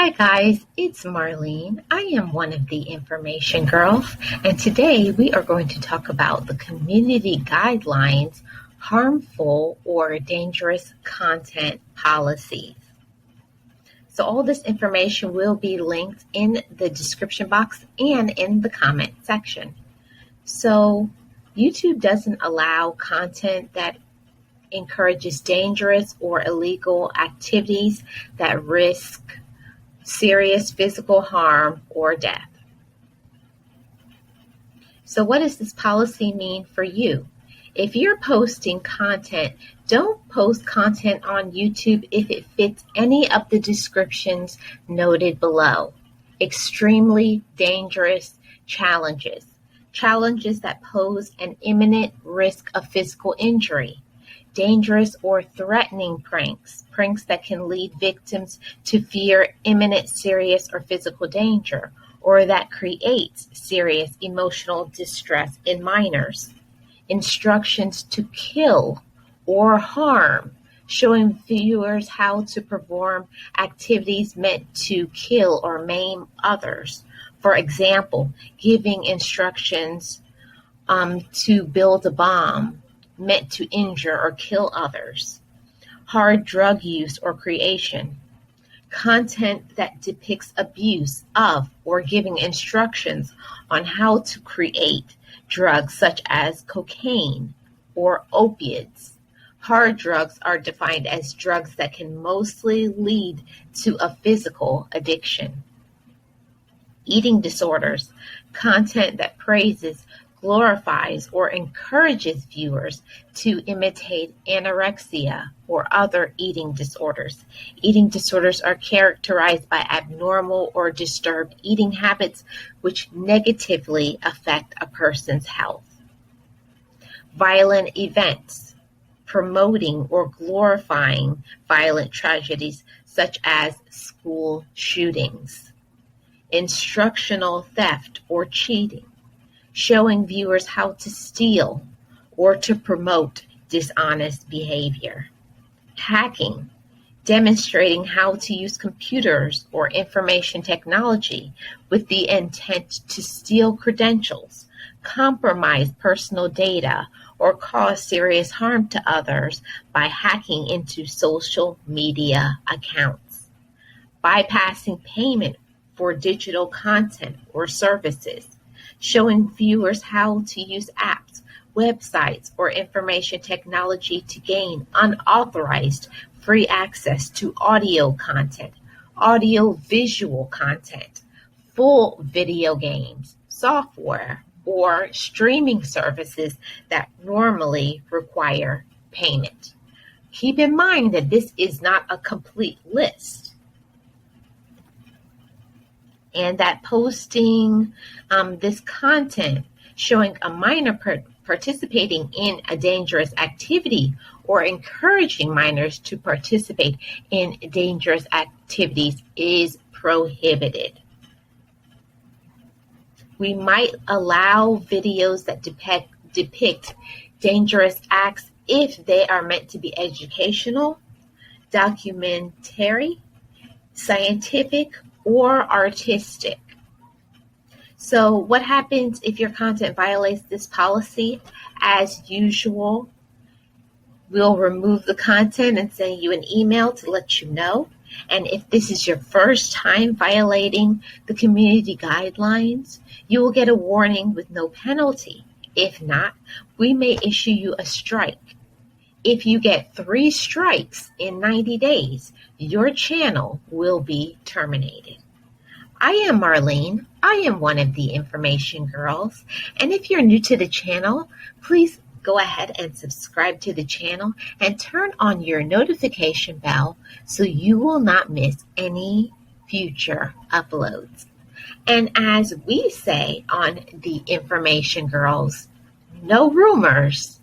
Hi guys, it's Marlene. I am one of the information girls, and today we are going to talk about the community guidelines, harmful or dangerous content policies. So all this information will be linked in the description box and in the comment section. So YouTube doesn't allow content that encourages dangerous or illegal activities that risk serious physical harm or death. So what does this policy mean for you? If you're posting content, don't post content on YouTube if it fits any of the descriptions noted below. Extremely dangerous challenges that pose an imminent risk of physical injury. Dangerous or threatening pranks that can lead victims to fear imminent serious or physical danger, or that creates serious emotional distress in minors. Instructions to kill or harm, showing viewers how to perform activities meant to kill or maim others. For example, giving instructions to build a bomb meant to injure or kill others. Hard drug use or creation. Content that depicts abuse of or giving instructions on how to create drugs such as cocaine or opiates. Hard drugs are defined as drugs that can mostly lead to a physical addiction. Eating disorders. Content that praises, glorifies, or encourages viewers to imitate anorexia or other eating disorders. Eating disorders are characterized by abnormal or disturbed eating habits which negatively affect a person's health. Violent events, promoting or glorifying violent tragedies such as school shootings. Instructional theft or cheating, showing viewers how to steal or to promote dishonest behavior. Hacking, demonstrating how to use computers or information technology with the intent to steal credentials, compromise personal data, or cause serious harm to others by hacking into social media accounts. Bypassing payment for digital content or services, showing viewers how to use apps, websites, or information technology to gain unauthorized free access to audio content, audio-visual content, full video games, software, or streaming services that normally require payment. Keep in mind that this is not a complete list, and that posting this content showing a minor participating in a dangerous activity or encouraging minors to participate in dangerous activities is prohibited. We might allow videos that depict dangerous acts if they are meant to be educational, documentary, scientific, or artistic. So what happens if your content violates this policy? As usual, we'll remove the content and send you an email to let you know. And if this is your first time violating the community guidelines, you will get a warning with no penalty. If not, we may issue you a strike. If you get 3 strikes in 90 days, your channel will be terminated. I am Marlene. I am one of the information girls. And if you're new to the channel, please go ahead and subscribe to the channel and turn on your notification bell so you will not miss any future uploads. And as we say on the Information Girls, no rumors,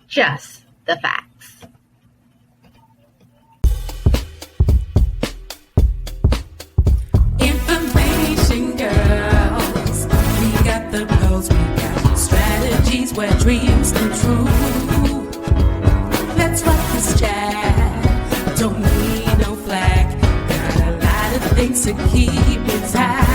just the facts. Information Girls, we got the goals, we got strategies where dreams come true. Let's rock this chat, don't need no flag, got a lot of things to keep it tight.